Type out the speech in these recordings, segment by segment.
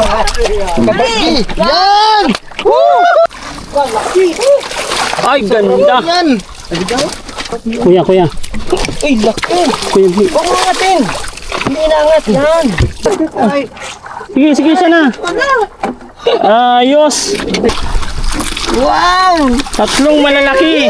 Kabaki! Yan! Woo! Ay, ganda. Yan! Kuya. Ay, laki! Kuya. Huwag mo angatin! Hindi naangat yan! Ay! Sige, siya na. Ayos. Wow! Tatlong malalaki.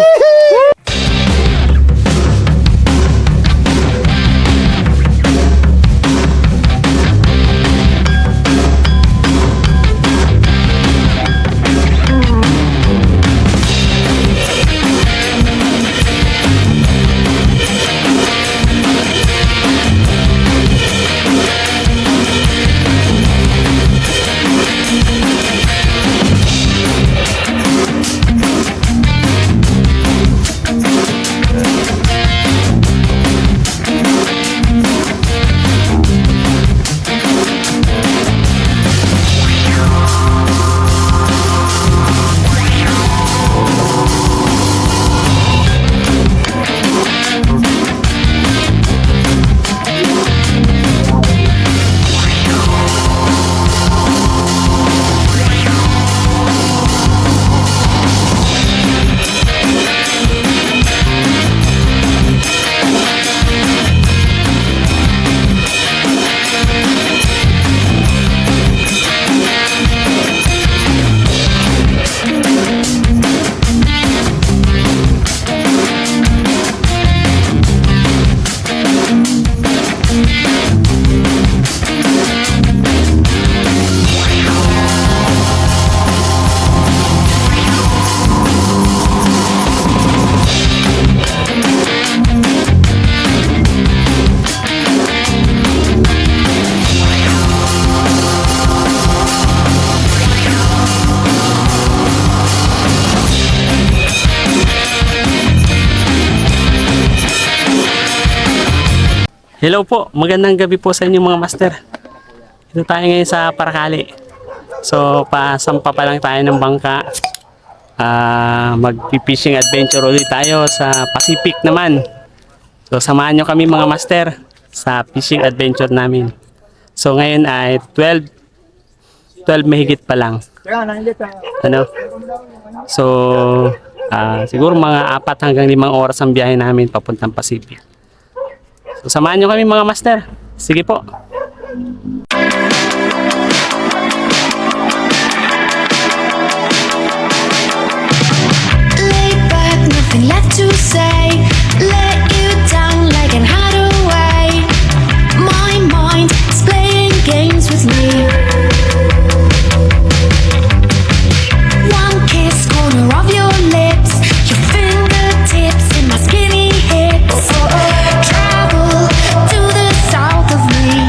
Hello po, magandang gabi po sa inyo mga master. Ito tayo ngayon sa Paracali. So, pasampa pa lang tayo ng bangka. Mag-fishing adventure ulit tayo sa Pacific naman. So, samahan nyo kami mga master sa fishing adventure namin. So, ngayon ay 12 mahigit pa lang. Ano? So, siguro mga 4 hanggang 5 oras ang biyahe namin papuntang Pacific. So, samahan nyo kami mga master. Sige po. Laid back, nothing left to say. Let you down like an hideaway. My mind is playing games with me. One kiss, corner of your lips. Your fingertips in my skinny hips. Travel to the south of me.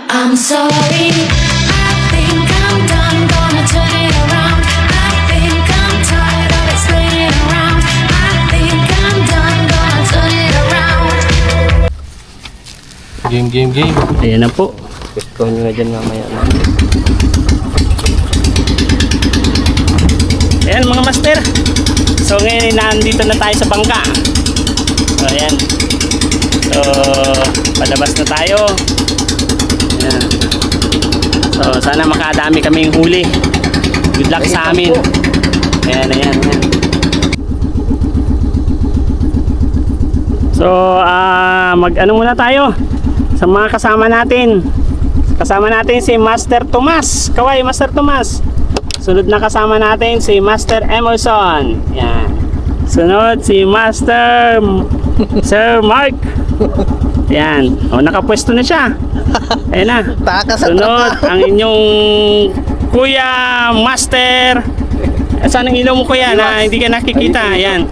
I'm sorry, I think I'm done. Gonna turn it around. I think I'm tired of explaining around. I think I'm done. Gonna turn it around. Game. Ayan na po. Gusto nyo na dyan mamaya na. Ayan mga master. So ngayon nandito na tayo sa bangka. So ayan. So palabas na tayo. Ayan. So sana makadami kaming huli. Good luck sa amin. Ayan. So mag-ano muna tayo sa mga kasama natin. Kasama natin si Master Tomas. Kaway Master Tomas. Sunod na kasama natin si Master Emerson. Yan. Sunod si Master Sir Mark. Yan. O, nakapwesto na siya. Ayan na. Sunod ang inyong Kuya Master. Saan ang ilaw mo kuya na hindi ka nakikita? Yan.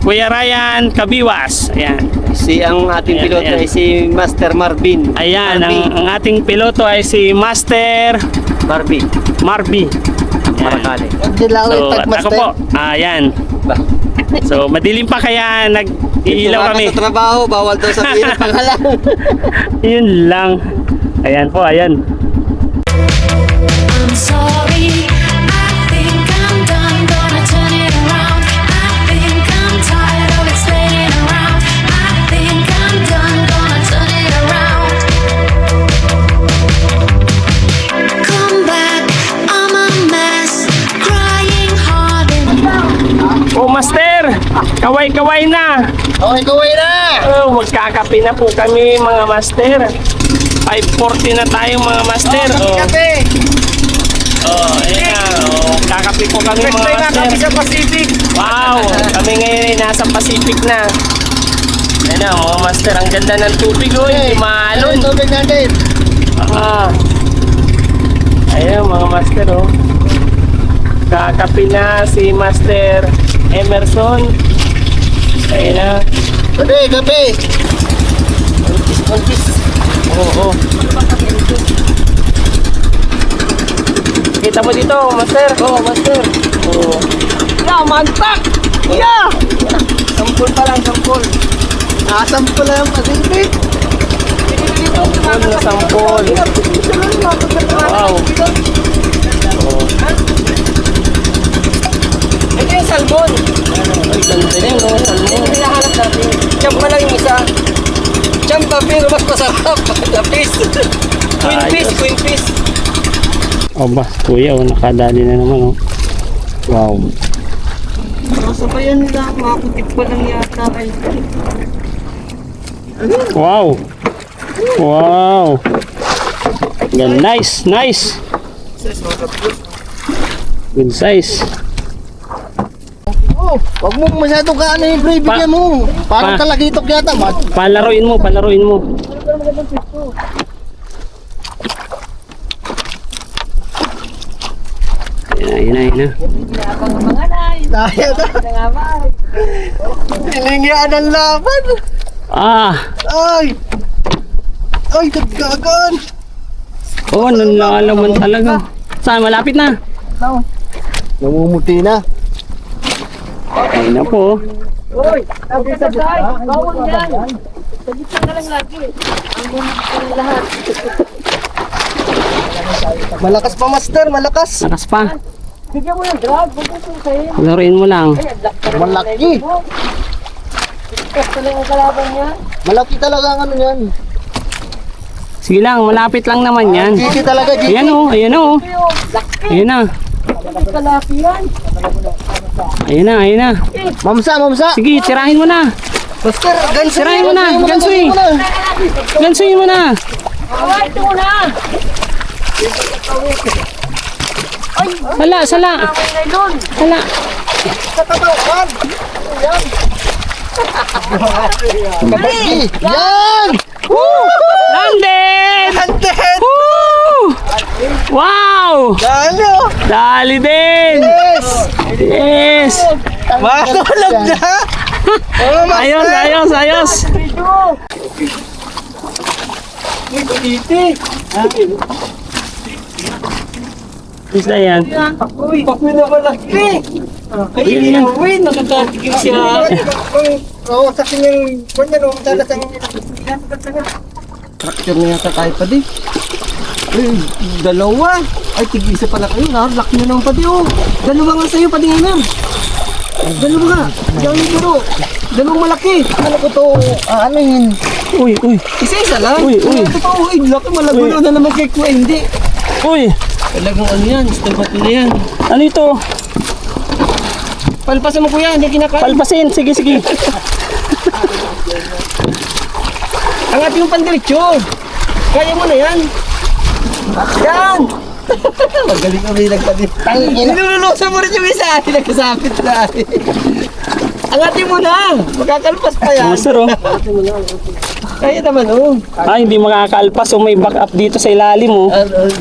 Kuya Ryan Kabiwas. Ayan. Ang ating piloto ay si Master Marvin. Ayan. Ang ating piloto ay si Master Marby. Paracali. So, ako po. Ayan. So, madilim pa kaya nag-iilaw kami. Sa trabaho, bawal daw sabihin ang pangalan. Yun lang. Ayan po, ayan. I'm sorry, I think I'm done. Gonna turn it around. I think I'm tired of explaining around. I think I'm done. Gonna turn it around. Kakape na po kami mga master. 5:40 na tayo mga master. Ayan na. Kakape po kami mga master. sa Pacific. Wow! Kami ngayon ay nasa Pacific na. Ayan na mga master. Ang ganda ng tubig o. Hindi maalon. Tubig natin. Ayan mga master oh. Kakape na si Master Emerson. Ayan na. Gabi. Oo. Kita mo dito, Master. Oo, master. Oo. Mantak! Yeah! Sampul pa lang, sampul. Nakasampo lang yung Pacific. Sampul na sampul. Wow. Oo. Ito yung salmon. Ay, ganda rin, no? Salmon. Hinahanap natin. Champ pa lang yung isa. Champ pa pero mas masarap. The fish. Queen fish. Aba, kuya, nakadali na naman, oh. Wow. Nasa pa yan nila. Makakutik pa lang yata kayo. Wow. Wow. Gan, nice. Good size. Huwag mo masyado ka ano yung pre, bigyan mo. Parang Pa- talagitok yata. Palaruin mo. Ayan na. Daya na. Nilingyan ang laban. Ay, kagagan. Oh, nanlalaman talaga. Saan? Malapit na. Namumuti na. Ayun na po. Uy, sabi sa side. Bawal yan. Sagit ka lang lagi. Ang muna lahat. Malakas pa, master. Malakas. Lakas pa. Bigyan mo yung drag. Huwag mo sa'yo. Laruin mo lang. Malaki. Talaga ang kalaban niya. Malaki talaga ang ano yan. Sige lang, malapit lang naman yan. GT talaga, GT. Ayan oh. Ayan na. Kalaki yan. Ayan na. Mamsa. Sige, tirahin mo na. Master, gansuin. Tirahin mo na. Gansuin mo na. Away, ito na. Sala. Sala. Sa katawan. Yan. Kabagi. Yan. Landed! Hunted. Woo! Wow! Dalo. Dali din! Yes! Makulog na. Oh, master. Ayos! Isla yan. Uy, pakuwi na malaki. Ay, win. Nakakatikim siya. Oo, sa kanyang kanya nung sana sa Tractor na yata tayo pa di. Uy, dalawa. Ay, tig-isa pala kayo. Laki na naman pa di. Oh. Dalawa nga sa'yo, pati nga lang. Dalawa nga. Diyan yung duro. Dalawang malaki. Ano ko to? Ano yun? Uy! Isa-isa lang. Uy. Totoo, laki malagulo na naman kay Kuya. Hindi. Uy! Talagang ano yan, stampat na yan. Ano ito? Palpasan mo kuya, hindi kinakain. Palpasin! Sige! Angat yung pandiretso. Kaya mo na yan. Yan! Magaling kami nagpatid. Nilulusan mo rin yung isa. Nagkasapit na. Angatin mo na. Magkakalpas pa yan. Master oh. Kaya naman oh. Hindi makakalpas so may back up dito sa ilalim oh.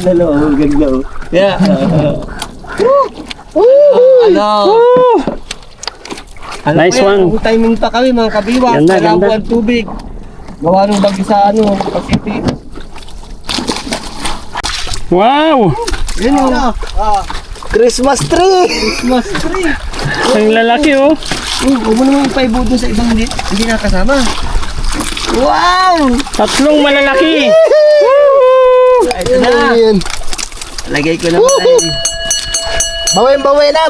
Dalawa, ganda oh. Yeah. Ano? Woo! Ano Nice pa yan? one. Ang timing pa kami mga kabiwas. Ganda. Kalabo ang tubig. Gawa ng bagyo sa ano, Pacific. Wow! Yun oh. Christmas tree! Christmas tree! Ang lalaki oh. Huwag mo naman ipaibudo sa ibang hindi nakasama. Wow! Tatlong malalaki. Ito na. Lagay ko na pala eh. Bawi na.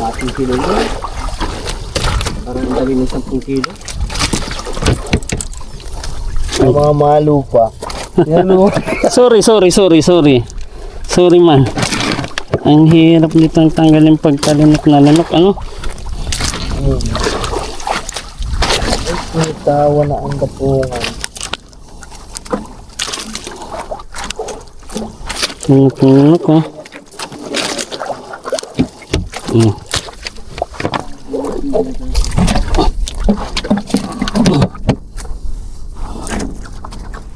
Ating kilo na. Parang dali ng 10 kilo. Ang mga malo pa. Yan o. Sorry man. Ang hirap nitong tanggalin pagkalinok na linok, ano? May tawa na ang gapungan. Linok, oh.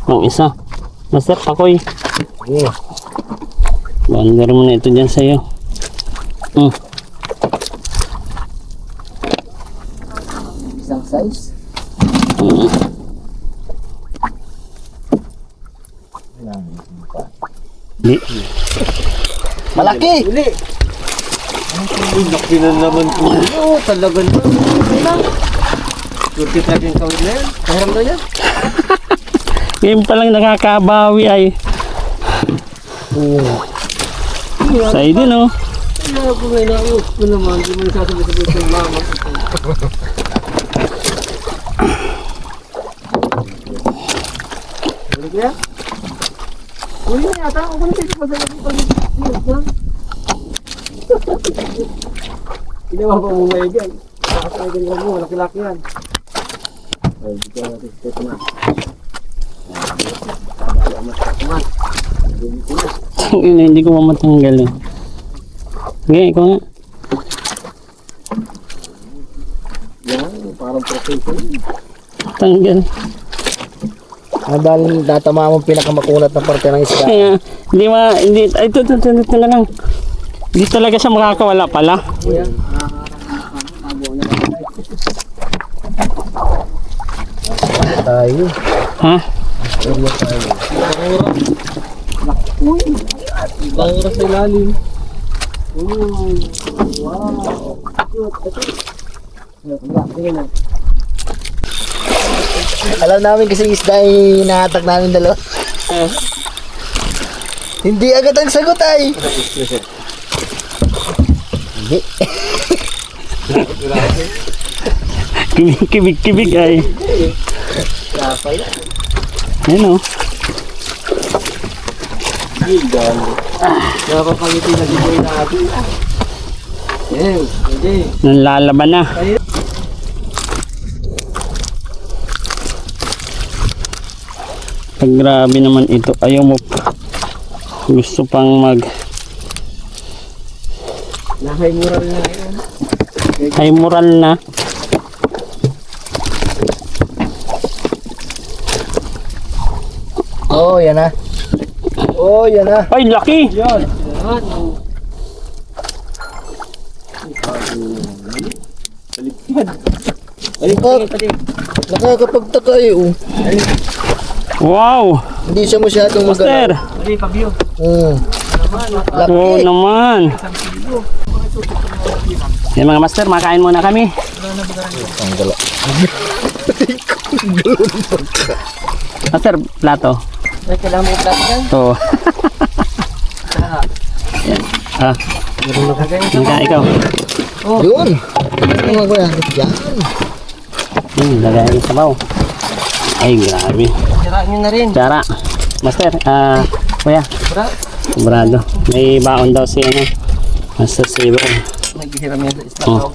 Ang isa. Master, pakoy. Yeah. Bandar mo na ito dyan sa'yo. Isang size. Di. Malaki! Uli! Ang laki na naman po. Oo, talaga na. Okay lang. Kurtit lagi yung kawin na yan. Kahiram na yan. Ngayon pa lang nakakabawi ay. Oo. Sa'yo din, oh. Kaya ako ngayon ayos ko naman. Hindi mo nasasabi-sabi itong mama. Ulit kaya? Uli na yata. Ako na sa'yo pa sa'yo. Ginawa pa mo ngayon yan. Nakasaya ganyan mo. Laki-laki yan. Ay, dito natin ito na. Hindi ko mamatanggal, eh. Okay, ikaw nga. Yan, parang profession. Tanggal. Dahil datama mo pinakamakunat na parte ng isda. Kaya, hindi, ay, ito na lang. Hindi talaga siya makakawala pala. Kuya, tayo. Ha? Bangura sa ilalim. Wow. Alam namin kasi isda ay nahatak namin dalawa. Hindi agad ang sagot ay. Hindi. Kibig ay. Ayan, oh. Nakapangiti na dito yung natin. Hindi. Nanlalaban na. Pag grabe naman ito, ayaw mo pa. Gusto pang Nahay mural na ngayon. ay moral na. Oh, yan na. Oh, yan na. Ay, laki! Yan. Nakakapagtaka eh. Wow! Hindi siya masyadong Master! Laki. Oo naman. Yan mga master, makain muna kami. Ang gala. Master, plato. Ay, kailangan mo plato yan? Oo. Yan. Ah, ikaw. Yun. Ano nga kuya? Yan. Lagay sa baw. Ay, grabe. Siraan nyo na rin. Tsara. Master, kuya. Bra. Sobrado. May baon daw si ano. Master Zero. Naghihiram yan sa isla daw.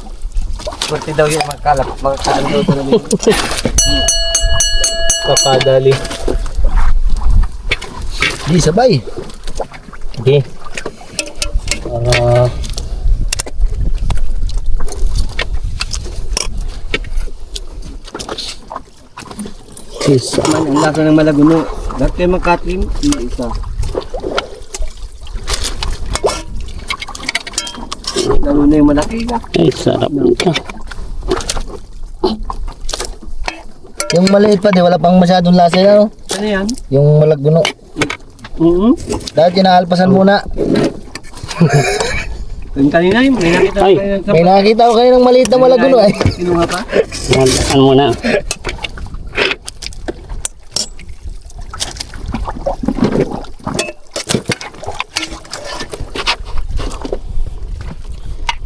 Swerte daw yan. Magkakaan daw ito namin. Kakadali. Di sabay. Di. Para... Isa man ang lasa ng malaguno. Lahat kayo magkatrim, isa. Lalo na yung malaki ka. Ay, sarap nito. Yung maliit pa, di wala pang masyadong lasa yan. Ano yan? Yung malaguno. Dahil kinaalpasan muna. Yung kanina yun, may nakita Ay, may nakita ko kayo ng maliit na malaguno ay. Sinuha pa? Ano muna?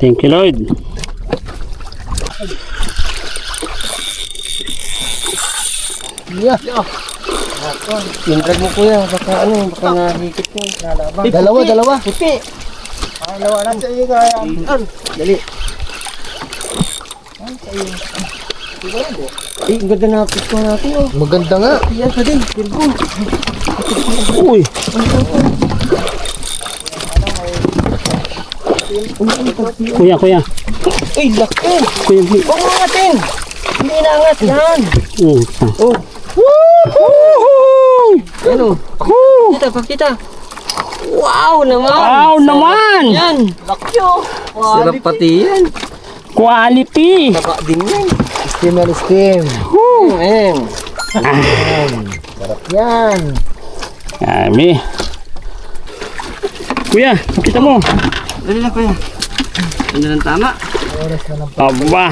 Thank you, Lord. Yeah. Yung drag mo kuya, baka nahikit mo. Dalawa. Puti. Dalawa lang sa iyo kaya. Dali. Eh, ang ganda na picture natin oh. Maganda nga. Yan pa din, Virgo. Uy! Kuya. Uy, laki. Kuya, Huwag mo angatin. Hindi naangat yan. Oh. Woohoo! Ano? Pakita. Wow naman. Wow naman! Yan. Laki oh. Sarap pati yan. Quality! Taba din yan. Steam. Ayan. Sarap yan. Kami. Kuya, kita mo. Dali lang kuya. Ano lang tama? Oras na lang Aba,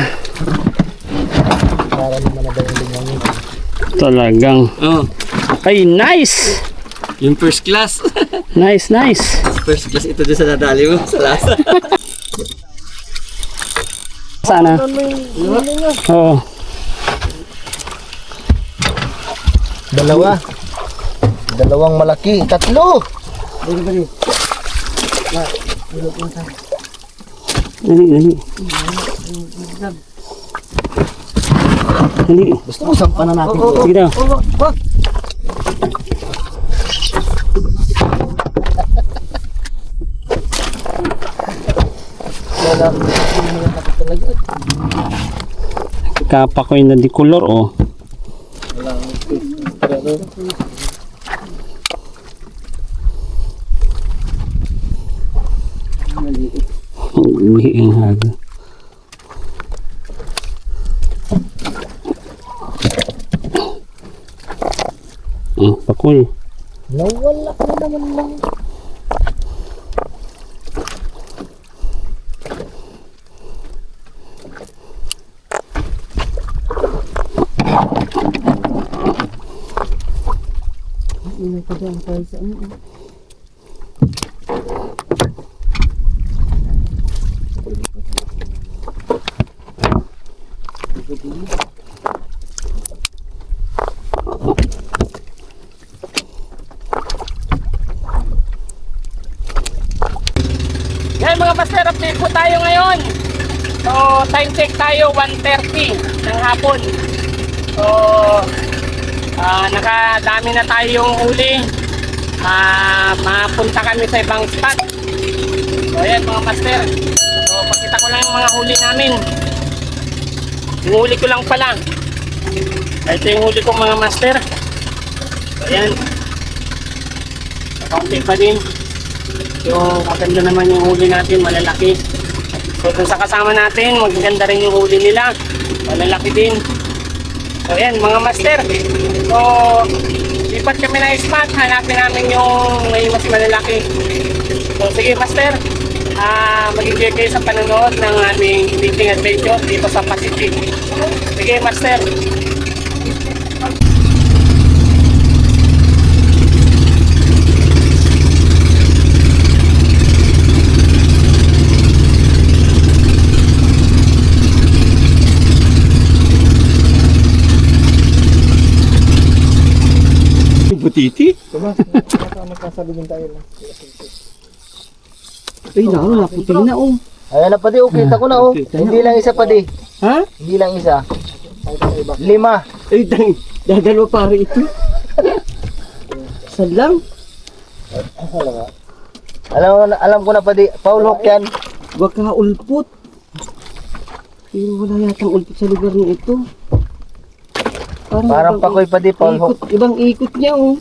para naman na daw yung lingangin. talagang. Oh. Ay, nice! Yung first class. Nice. First class ito din sa nadali mo. Sa lasa. Sana. Oo. Dalawang malaki. Tatlo. Dali. Gusto mo sampan na natin. Sige daw. Kapakoy na di color oh. Hindi ang haga. Pakoy. Nawala na naman lang. Yan mga master, update po tayo ngayon. So, time check tayo, 1:30 ng hapon. So, nakadami na tayong huli. Mapunta kami sa ibang spot. So, yan mga master. So, pakita ko lang yung mga huli namin. Yung huli ko lang pala. Ito yung huli ko mga master. So, yan. Kaunti pa din. Yung maganda naman yung huli natin, malalaki. So dun sa kasama natin, magaganda rin yung huli nila. Malalaki din. So yan mga master. So lipat kami ng spot, hanapin namin yung may mas malalaki. So sige master, mag-enjoy kayo sa panonood ng aming fishing adventure dito sa Pacific. Sige master. Butiti? Magkasabigin tayo lang. Ay, naputi na oh. Ayan na pa di. Kita ko na oh. Hindi lang isa pa di. Ha? Hindi lang isa. 5. Ay, dadalawa pare ito. Saan lang? Alam ko na pa di. Paul Hook yan. Huwag ka ulpot. Pero wala yatang ulpot sa lugar na ito. Parang pakoy pa di. Paul Hook. Ibang ikot niya oh.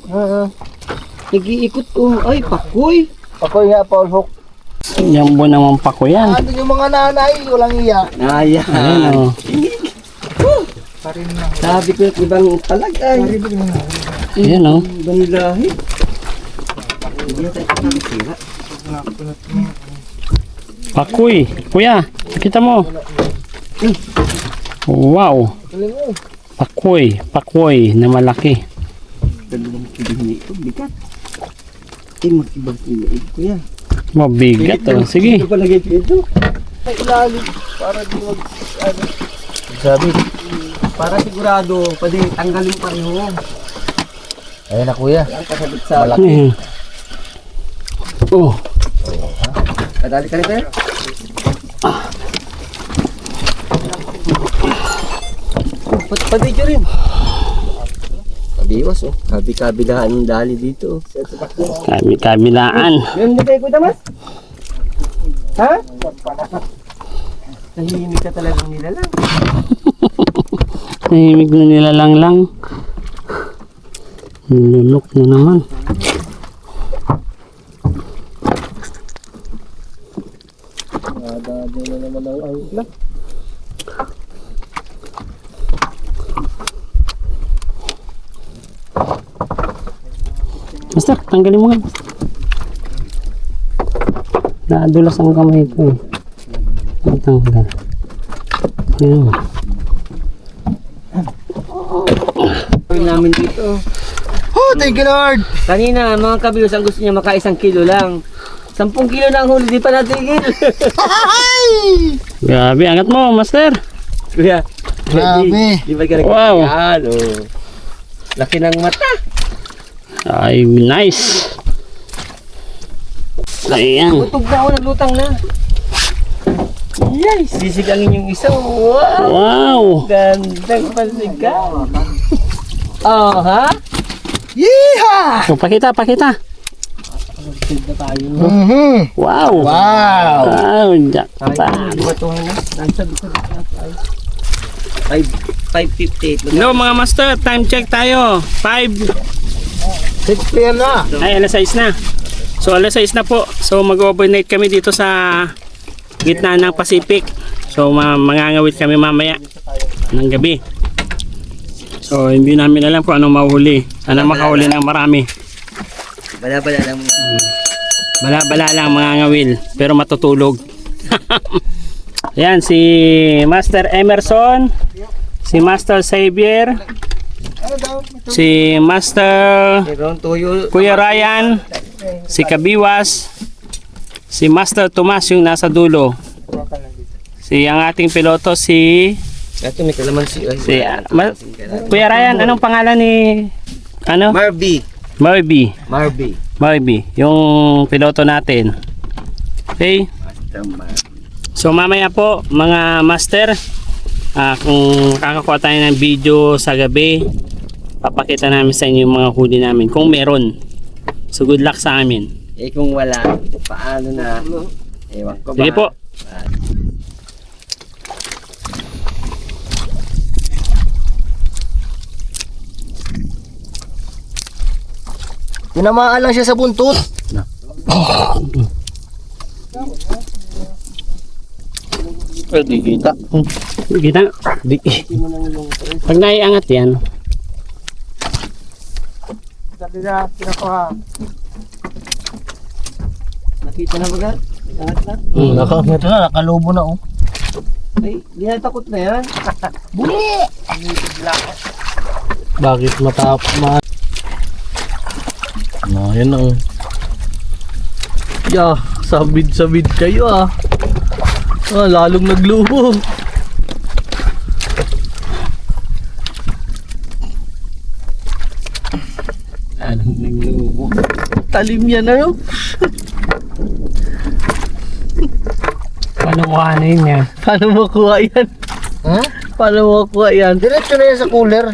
Nag-iikot oh. Ay, pakoy. Pakoy nga, Paul Hook. Yan po naman pa ko yan. Ano yung mga nanay? Walang iya. Ayan. Ayan o. Sabi ko yung ibang palagay. Ayan o. Ibang lahi. Hindi na tayo nakasira. Pakoy. Kuya, kita mo. Wow. Pakoy na malaki. Dalawang kilo na ito. Bigat. Mag-ibang kilo ito yan. Mabigat o. Sige. Ito palagay ko ito. Ay, ilalim. Para di mag... Sabi. Para sigurado, pwede tanggalin pa yun. Ayun na kuya. Ang kasabit sa Ano yan? Oh, kadali ka rin tayo. Padidyo rin. Kabiwas oh. Kabi-kabilaan ng dali dito. kabilaan. Yun na kayo Kuya Damas? Ha? Tahimik ka talagang nilalang. Tahimik na nilalang lang. Nilunok na naman. Nadado na naman ang angkla. Master, tanggalin mo nga. Naadulas ang kamay ko eh. Ang tanggal. Ayan. Gawin namin dito. Oh, thank you Lord! Kanina mga kabilos ang gusto niya maka 1 kilo lang. 10 kilo na ang huli, di pa natigil. Grabe, angat mo, Master. Kuya. Grabe. Di ba ka Wow. Yan, oh. Laki ng mata. Ay, nice. Ayan. Butog na ako, naglutang na. Yes, sisigangin yung isa. Wow! Wow. Gandang pasigaw. Oh, ha? Yeehaw! So, pakita. Tigda tayo. Wow. Wow! Wow, jackpot. Batuhan na. Nasa bisa na tayo. 5:58. No, mga master, time check tayo. 6 p.m. na! Ay, alas 6 na. So, alas 6 na po. So, mag-overnight kami dito sa gitna ng Pacific. So, mangangawit kami mamaya ng gabi. So, hindi namin alam kung anong mahuhuli. Sana makahuli ng marami. Bala-bala lang. Bala-bala lang mga ngawil, pero matutulog. Ayan, si Master Emerson, si Master Xavier, si Master Meron tuyo. Kuya Ryan, si Kabiwas, si Master Tomas yung nasa dulo. Si ang ating piloto si Ito may kalamansi. Kuya Ryan, anong pangalan ni Marby. Marby, yung piloto natin. Okay? So mamaya po mga master, kung kakakuha tayo ng video sa gabi, papakita namin sa inyo yung mga huli namin kung meron. So good luck sa amin. Eh kung wala, paano na? Ewan ko ba? Sige po. Tinamaan lang siya sa buntot. Di kita. Kita? Di. Pag naiangat yan, Sabi na, pinakuha. Nakita na ba ka? Angat na? Nakaangit na, nakalubo na oh. Ay, di na takot na yan. Bakit No, yan oh. Yeah, sabid-sabid kayo ah. Lalong nagluho. Anong naglubo? Talim yan ano? paano kuhanin yan? Paano makuha yan? Ha? Paano makuha yan? Diretso na yan sa cooler.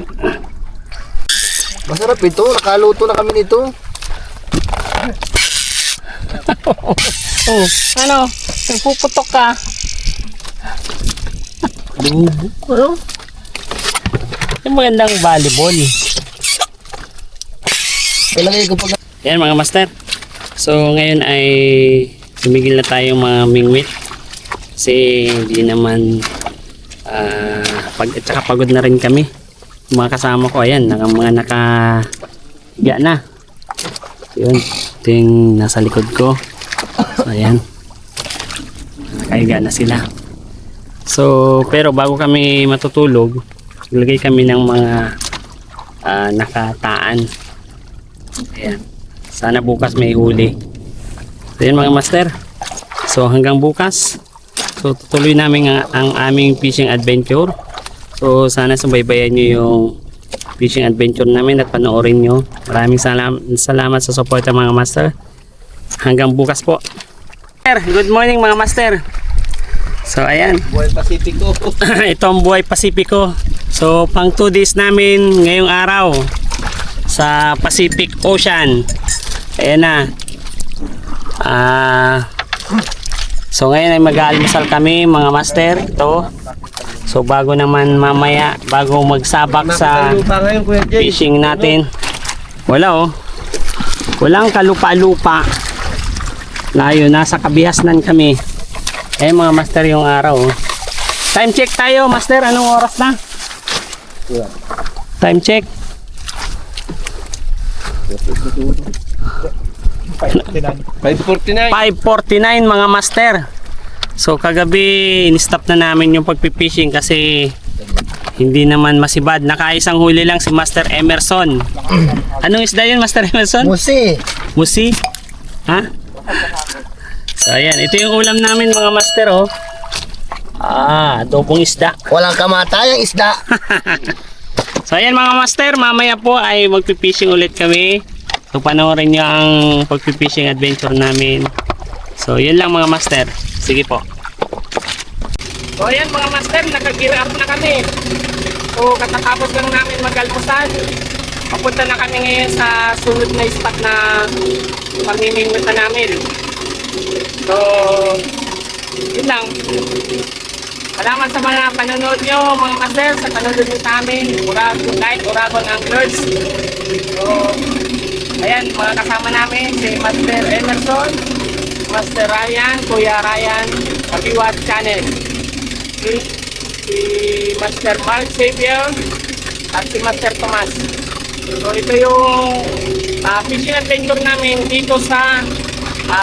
Masarap ito, nakaluto na kami nito. Oh, ano? Nagpuputok ka? Lubo. Ano? Yung magandang volleyball. Kailangan ko pag... Yan mga master. So ngayon ay tumigil na tayo mga mingwit. Kasi hindi naman at saka pagod na rin kami. Yung mga kasama ko, ayan, mga nakahiga na. Yun, ito yung nasa likod ko. So ayan, nakahiga na sila. So pero bago kami matutulog, ilagay kami ng mga nakataan. Ayan, sana bukas may huli. So yun mga master. So hanggang bukas, so tutuloy namin ang aming fishing adventure. So sana subaybayan nyo yung fishing adventure namin at panoorin nyo. Maraming salamat sa support mga master. Hanggang bukas po. Good morning mga master. So ayan. Buhay Pasipiko. Ito ang Buhay Pasipiko. So pang 2 days namin ngayong araw sa Pacific Ocean. Ayan na. So ngayon ay mag-aalmusal kami mga master. Ito. So bago naman mamaya, bago magsabak sa Lupa ngayon, Kuya Jay. fishing natin. Wala oh. Walang kalupa-lupa. Layo, nasa kabihasnan kami. Eh mga master yung araw oh. Time check tayo master, anong oras na? Time check. 5:49. 5:49 mga master. So kagabi in-stop na namin yung pagpipishing kasi hindi naman masibad. Nakaisang huli lang si Master Emerson. Anong isda yun Master Emerson? Musi. Musi? Ha? So ayan, ito yung ulam namin mga master oh. Adobong isda. Walang kamatayang isda. So ayan mga master, mamaya po ay magpipishing ulit kami. So panoorin nyo ang pagpipishing adventure namin. So yun lang mga master. Sige po. So ayan mga master, nakagear up na kami. So katatapos lang namin mag-almusal. Papunta na kami ngayon sa sunod na spot na pamimingwita namin. So yun lang. Salamat sa mga panonood nyo mga master, sa panonood nyo sa amin. Uragon Anglers. So ayan, mga kasama namin si Master Emerson, Master Ryan, Kuya Ryan, Kabiwat Channel, si Master Mark Xavier, at si Master Tomas. So ito yung fishing adventure namin dito sa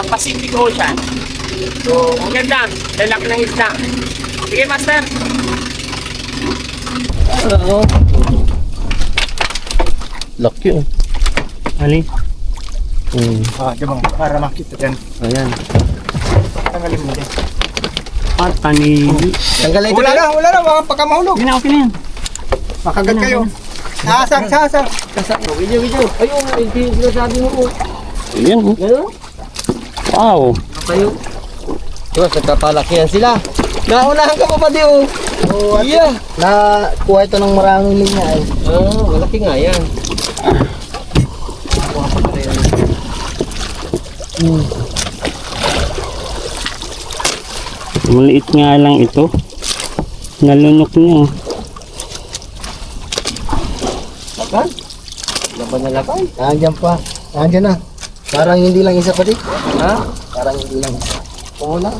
Pacific Ocean. So ang ganda, lalaki ng isda. Sige Master. Laki oh. Ali. Diba, para makita dyan. Ayan. Tanggalin mo din. Patani. Tanggalin ito. Wala na, baka pagka mahulog. Okay na, okay na yan. Makagat kayo. Sasang. Video. Ayun, hindi sinasabi mo oh. Ayan oh. Gano'n? Wow. Kayo. Diba, nagkapalakihan sila. Naunahan ka pa pa di oh. Oo, Yeah. Nakuha ito ng maraming linya eh. Malaki nga yan. Maliit nga lang ito. Nalunok niya. Laban? Laban na laban? Nandiyan pa. Nandiyan na. Parang hindi lang isa pati. Ha? Parang hindi lang isa. Pula.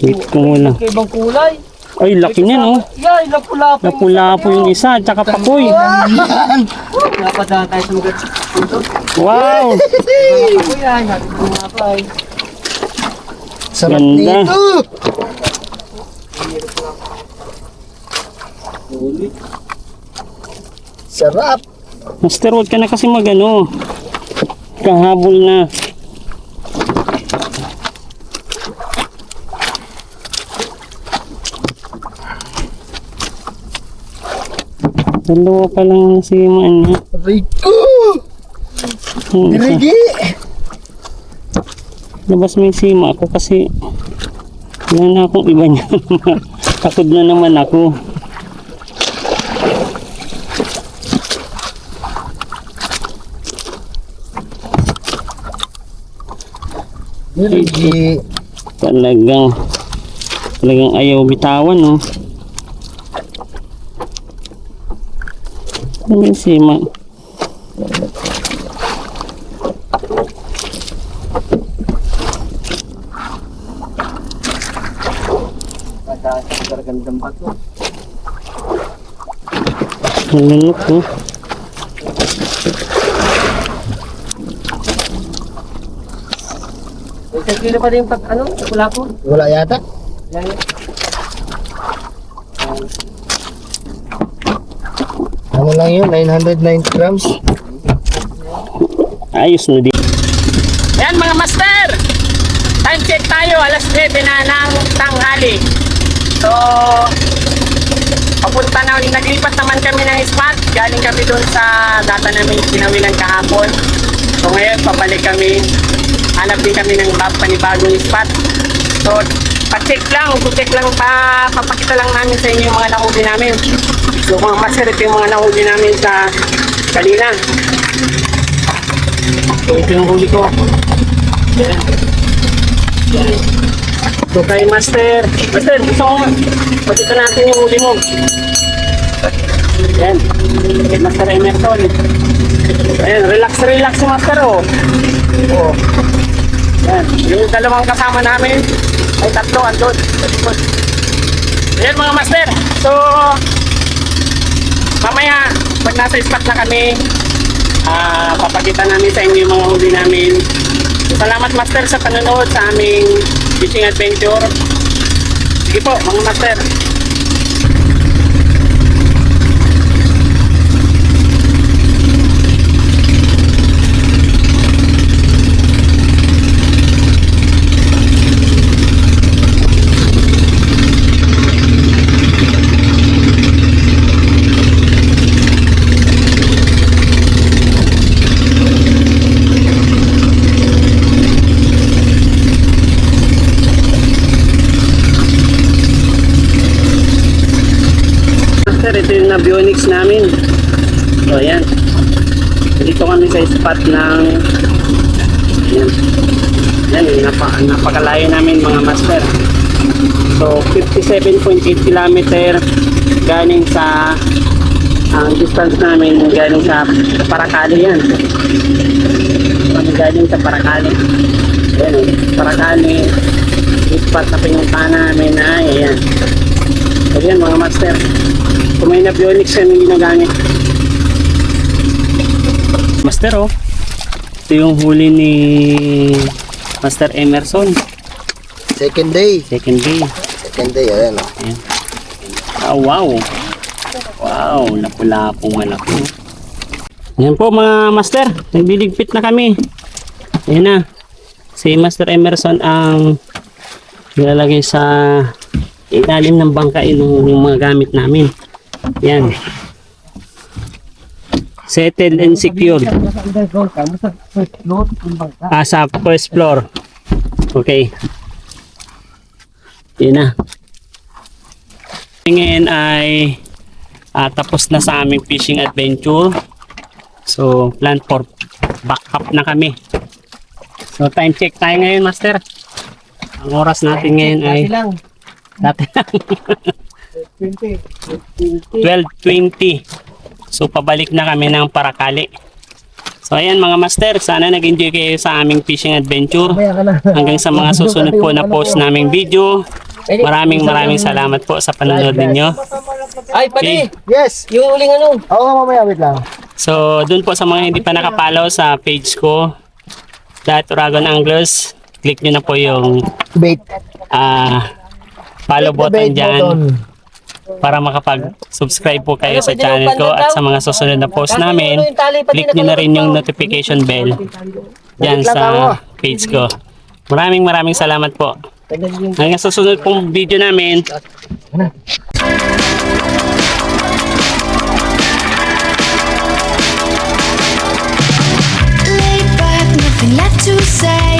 Wait ko muna. Ibang kulay. Ay, laki niya no. Yay, lapu-lapu. Napula po yung isa, tsaka pakoy. Napadaan tayo sa mga Wow! Ako yan, sabi ko nga pa eh. Sarap Ganda. nito. Sarap. Master, huwag ka na kasi magano. Kahabol na. Dalawa pa lang si Maan niya. Rico. Yung isa. Dirigi. Labas may sima ako kasi wala na akong iba niya. Takod na naman ako. Dirigi. Talagang ayaw bitawan no. Ano yung sima? Gandang bato. Nalunok ko. Isang kilo pa rin pag ano, lapu-lapu. Wala yata. Yan. Ano lang yun? 990 grams. Ayos na din. Ayan mga master! Time check tayo, alas 9 na ng tanghali. So, papunta na, naglipat naman kami ng spot. Galing kami doon sa data namin pinawilan kahapon. So ngayon, papalik kami. Hanap din kami ng panibagong spot. So, pa-check lang, papakita lang namin sa inyo yung mga nahuli namin. So mga master, ito yung mga nahuli namin sa kanina. So ito yung huli ko. Yan. Yan. So kay master, gusto mo, pakita natin yung huli mo. Yan, kay Master Emerson. Ayan, relax si master, oh. Oh. Yan, yung dalawang kasama namin, ay tatlo, andun. Ayan mga master, so mamaya, pag nasa spot na kami, papakita namin sa inyo yung mga huli namin. So, salamat master sa panonood sa aming fishing adventure. Sige po mga master. Master, ito yung nabionics namin. So ayan, dito kami sa spot ng yan, yan napakalayo namin mga master. So 57.8 km galing sa ang distance namin galing sa Paracali yan. Galing sa Paracali. Ayan, Paracali. Yung spot na pinuntahan namin ay ayan. So yan mga master. Kung may nabionics yan yung ginagamit. Master, oh. Ito yung huli ni Master Emerson. Second day. Second day. Second day, ayan o. Ayan. Ah, wow. Wow, lapu-lapo nga lapu. Ayan po mga master. Nagbiligpit na kami. Ayan na. Si Master Emerson ang nilalagay sa ilalim ng bangka yung mga gamit namin. Yan. Settled and secured. Sa first floor. Okay. Yan na. Ngayon ay tapos na sa aming fishing adventure. So, plan for backup na kami. So, time check tayo ngayon, master. Ang oras natin ngayon ay dati lang. 12:20. So pabalik na kami ng Paracali. So ayan mga master, sana nag-enjoy kayo sa aming fishing adventure. Hanggang sa mga susunod po na post naming video. Maraming salamat po sa panonood ninyo. Ay, pati! Yes! Yung uling ano? Oo nga mamaya, wait lang. So doon po sa mga hindi pa nakapollow sa page ko, That Uragon Anglers, click nyo na po yung Bait. follow button dyan para makapag-subscribe po kayo sa channel ko at sa mga susunod na post namin. Click nyo na rin yung notification bell dyan sa page ko. Maraming salamat po. Hanggang sa susunod pong video namin. Laid back, nothing left to say.